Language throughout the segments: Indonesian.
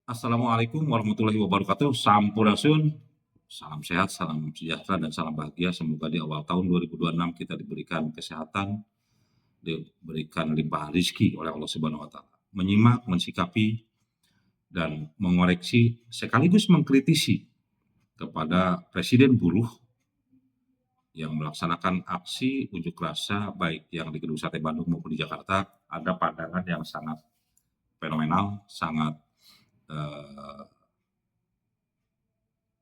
Assalamualaikum warahmatullahi wabarakatuh. Sampurasun, salam sehat, salam sejahtera, dan salam bahagia. Semoga di awal tahun 2026 kita diberikan kesehatan, diberikan limpahan rezeki oleh Allah Subhanahu wa Ta'ala. Menyimak, mensikapi, dan mengoreksi sekaligus mengkritisi kepada Presiden buruh yang melaksanakan aksi unjuk rasa baik yang di Gedung Sate Bandung maupun di Jakarta. Ada pandangan yang sangat fenomenal, sangat eh,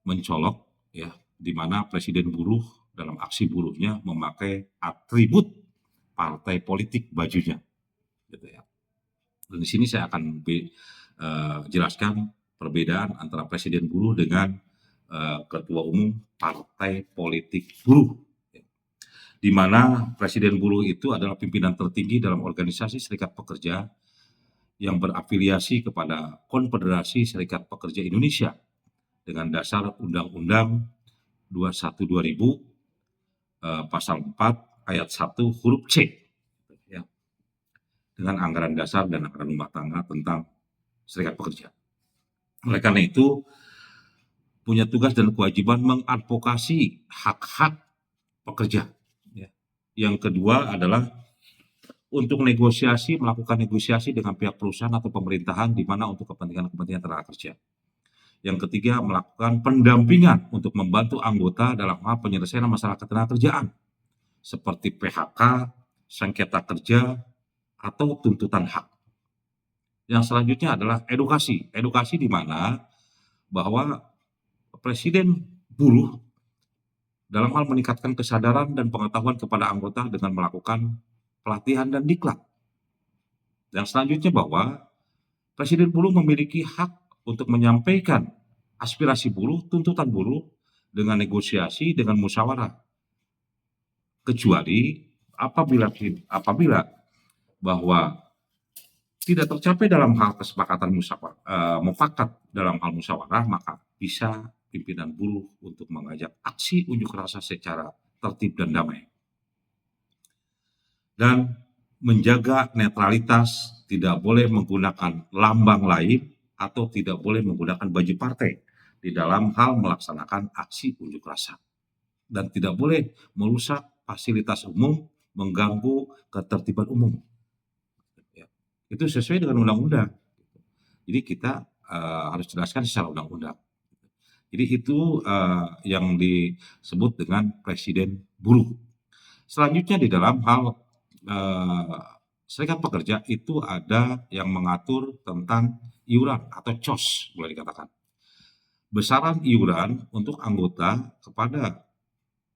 mencolok, ya, di mana Presiden buruh dalam aksi buruhnya memakai atribut partai politik bajunya, gitu ya. Dan di sini saya akan jelaskan perbedaan antara Presiden buruh dengan Ketua Umum Partai Politik Buruh, ya. Di mana Presiden buruh itu adalah pimpinan tertinggi dalam organisasi serikat pekerja yang berafiliasi kepada Konfederasi Serikat Pekerja Indonesia dengan dasar Undang-Undang 21 2000 pasal 4 ayat 1 huruf C, ya, dengan anggaran dasar dan anggaran rumah tangga tentang serikat pekerja. Oleh karena itu, punya tugas dan kewajiban mengadvokasi hak-hak pekerja. Ya. Yang kedua adalah untuk melakukan negosiasi dengan pihak perusahaan atau pemerintahan di mana untuk kepentingan-kepentingan tenaga kerja. Yang ketiga, melakukan pendampingan untuk membantu anggota dalam hal penyelesaian masalah ketenagakerjaan seperti PHK, sengketa kerja, atau tuntutan hak. Yang selanjutnya adalah edukasi. Edukasi di mana bahwa Presiden buruh dalam hal meningkatkan kesadaran dan pengetahuan kepada anggota dengan melakukan pelatihan dan diklat. Yang selanjutnya bahwa Presiden buruh memiliki hak untuk menyampaikan aspirasi buruh, tuntutan buruh dengan negosiasi, dengan musyawarah. Kecuali apabila bahwa tidak tercapai dalam hal kesepakatan mufakat dalam hal musyawarah, maka bisa pimpinan buruh untuk mengajak aksi unjuk rasa secara tertib dan damai. Dan menjaga netralitas, tidak boleh menggunakan lambang lain atau tidak boleh menggunakan baju partai di dalam hal melaksanakan aksi unjuk rasa. Dan tidak boleh merusak fasilitas umum, mengganggu ketertiban umum. Ya. Itu sesuai dengan undang-undang. Jadi kita harus jelaskan secara undang-undang. Jadi itu yang disebut dengan Presiden buruh. Selanjutnya di dalam hal serikat pekerja itu ada yang mengatur tentang iuran atau COS, boleh dikatakan. Besaran iuran untuk anggota kepada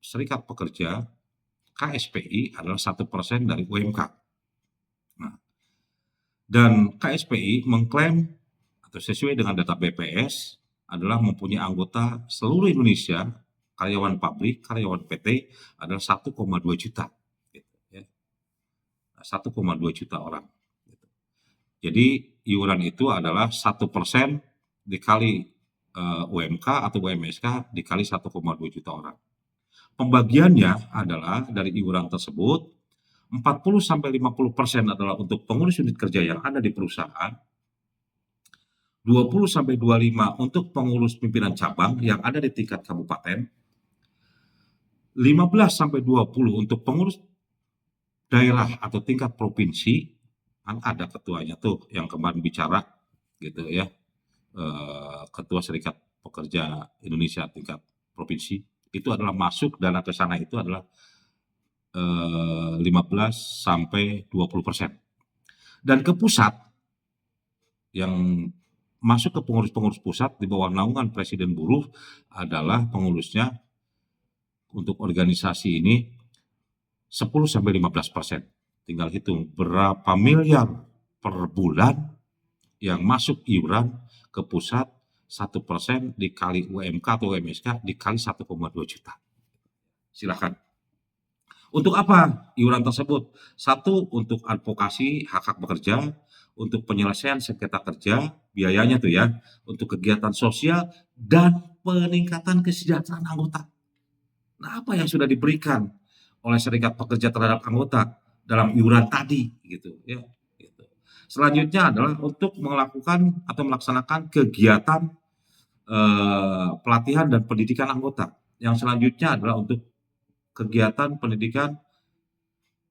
serikat pekerja KSPI adalah 1% dari UMK. Nah, dan KSPI mengklaim atau sesuai dengan data BPS adalah mempunyai anggota seluruh Indonesia, karyawan pabrik, karyawan PT adalah 1,2 juta. Gitu, ya. 1,2 juta orang. Gitu. Jadi iuran itu adalah 1% dikali UMK atau UMSK dikali 1,2 juta orang. Pembagiannya adalah dari iuran tersebut 40-50% adalah untuk pengurus unit kerja yang ada di perusahaan, 20-25 untuk pengurus pimpinan cabang yang ada di tingkat kabupaten, 15-20 untuk pengurus daerah atau tingkat provinsi, kan ada ketuanya tuh yang kemarin bicara gitu ya, Ketua Serikat Pekerja Indonesia tingkat provinsi, itu adalah masuk dana ke sana itu adalah 15-20%. Dan ke pusat, yang masuk ke pengurus-pengurus pusat di bawah naungan Presiden buruh adalah pengurusnya untuk organisasi ini 10-15%. Tinggal hitung berapa miliar per bulan yang masuk iuran ke pusat, 1% dikali UMK atau UMSK dikali 1,2 juta. Silakan. Untuk apa iuran tersebut? Satu, untuk advokasi hak-hak pekerja, untuk penyelesaian sengketa kerja, biayanya tuh ya, untuk kegiatan sosial, dan peningkatan kesejahteraan anggota. Nah, apa yang sudah diberikan oleh serikat pekerja terhadap anggota dalam iuran tadi, gitu ya. Gitu. Selanjutnya adalah untuk melakukan atau melaksanakan kegiatan pelatihan dan pendidikan anggota. Yang selanjutnya adalah untuk kegiatan pendidikan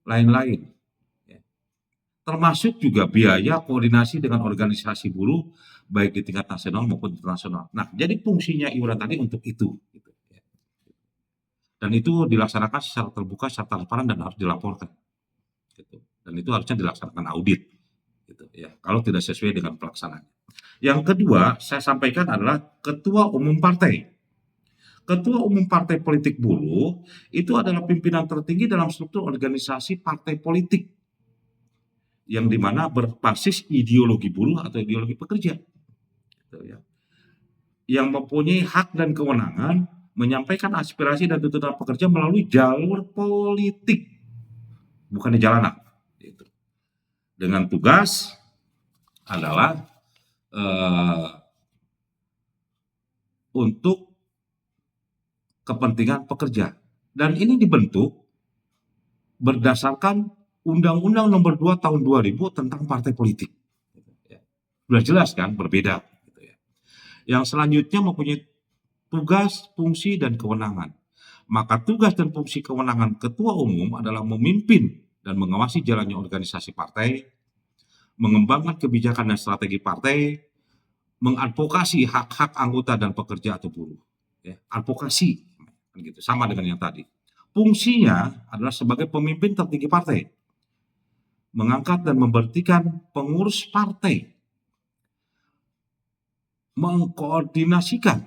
lain-lain, ya. Termasuk juga biaya koordinasi dengan organisasi buruh baik di tingkat nasional maupun internasional. Nah, jadi fungsinya iuran tadi untuk itu, gitu, ya. Dan itu dilaksanakan secara terbuka, secara transparan dan harus dilaporkan, gitu. Dan itu harusnya dilaksanakan audit, gitu ya. Kalau tidak sesuai dengan pelaksanaan. Yang kedua, saya sampaikan adalah ketua umum partai. Ketua umum partai politik buruh itu adalah pimpinan tertinggi dalam struktur organisasi partai politik yang dimana berbasis ideologi buruh atau ideologi pekerja, gitu ya. Yang mempunyai hak dan kewenangan menyampaikan aspirasi dan tuntutan pekerja melalui jalur politik, bukan di jalanan. Gitu. Dengan tugas adalah untuk kepentingan pekerja. Dan ini dibentuk berdasarkan Undang-Undang Nomor 2 Tahun 2000 tentang partai politik. Sudah jelas kan, berbeda. Yang selanjutnya mempunyai tugas, fungsi, dan kewenangan. Maka tugas dan fungsi kewenangan ketua umum adalah memimpin dan mengawasi jalannya organisasi partai, mengembangkan kebijakan dan strategi partai, mengadvokasi hak-hak anggota dan pekerja atau buruh. Ya, advokasi, gitu, sama dengan yang tadi. Fungsinya adalah sebagai pemimpin tertinggi partai, mengangkat dan memberhentikan pengurus partai, mengkoordinasikan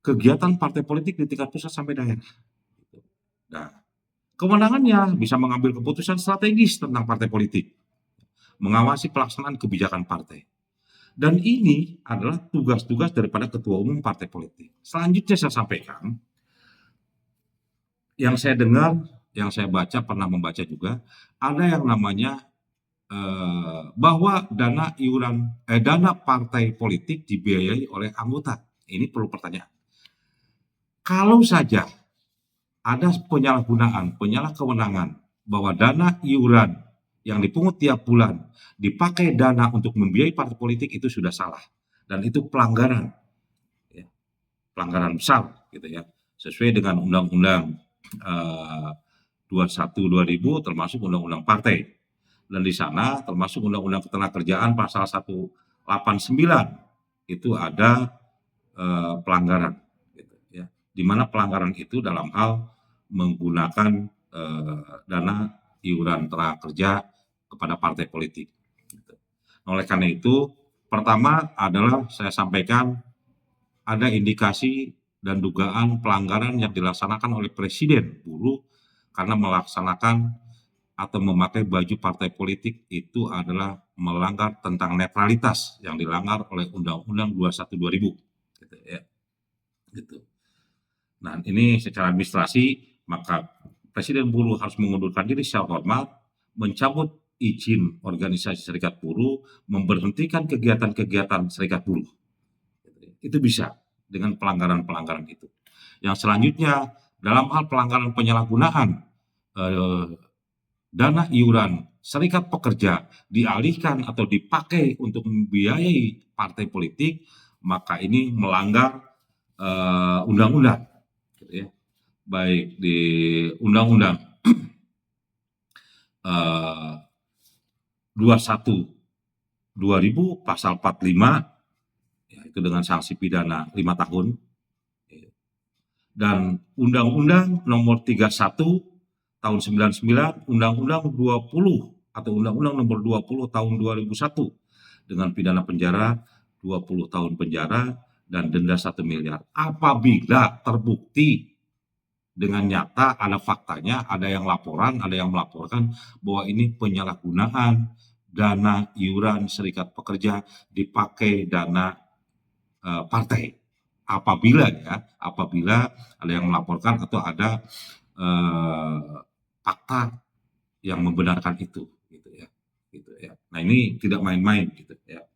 kegiatan partai politik di tingkat pusat sampai daerah. Nah, kewenangannya bisa mengambil keputusan strategis tentang partai politik, mengawasi pelaksanaan kebijakan partai. Dan ini adalah tugas-tugas daripada ketua umum partai politik. Selanjutnya saya sampaikan, yang saya dengar, yang saya baca, pernah membaca juga, ada yang namanya bahwa dana partai politik dibiayai oleh anggota. Ini perlu pertanyaan. Kalau saja ada penyalahkewenangan bahwa dana iuran yang dipungut tiap bulan dipakai dana untuk membiayai partai politik, itu sudah salah dan itu pelanggaran, ya, pelanggaran besar, gitu ya, sesuai dengan Undang-Undang 21 2000 termasuk Undang-Undang Partai, dan di sana termasuk Undang-Undang Ketenagakerjaan pasal 189 itu ada pelanggaran, gitu ya, di mana pelanggaran itu dalam hal menggunakan dana iuran tenaga kerja kepada partai politik. Oleh karena itu, pertama adalah saya sampaikan ada indikasi dan dugaan pelanggaran yang dilaksanakan oleh Presiden buruh karena melaksanakan atau memakai baju partai politik itu adalah melanggar tentang netralitas yang dilanggar oleh Undang-Undang 21 2000. Gitu ya. Gitu. Nah, ini secara administrasi, maka Presiden buruh harus mengundurkan diri secara formal, mencabut izin organisasi serikat buruh, memberhentikan kegiatan-kegiatan serikat buruh. Itu bisa dengan pelanggaran-pelanggaran itu. Yang selanjutnya, dalam hal pelanggaran penyalahgunaan dana iuran serikat pekerja dialihkan atau dipakai untuk membiayai partai politik, maka ini melanggar undang-undang, gitu ya. Baik di Undang-Undang 21 2000 pasal 45, ya, itu dengan sanksi pidana 5 tahun, dan Undang-Undang Nomor 31 Tahun 99, Undang-Undang 20 atau Undang-Undang Nomor 20 Tahun 2001 dengan pidana penjara 20 tahun penjara dan denda 1 miliar. Apabila terbukti dengan nyata ada faktanya, ada yang laporan, ada yang melaporkan bahwa ini penyalahgunaan dana iuran serikat pekerja dipakai dana partai. Apabila ada yang melaporkan atau ada fakta yang membenarkan itu, gitu ya. Nah, ini tidak main-main, gitu ya.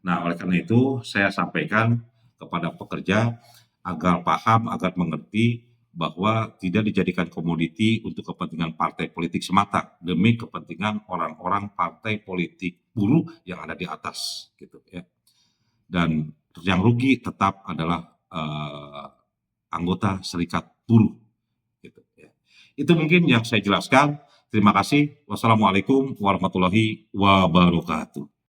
Nah, oleh karena itu saya sampaikan kepada pekerja agar paham, agar mengerti bahwa tidak dijadikan komoditi untuk kepentingan partai politik semata, demi kepentingan orang-orang partai politik buruh yang ada di atas, gitu ya. Dan yang rugi tetap adalah anggota serikat buruh, gitu ya. Itu mungkin yang saya jelaskan. Terima kasih. Wassalamualaikum warahmatullahi wabarakatuh.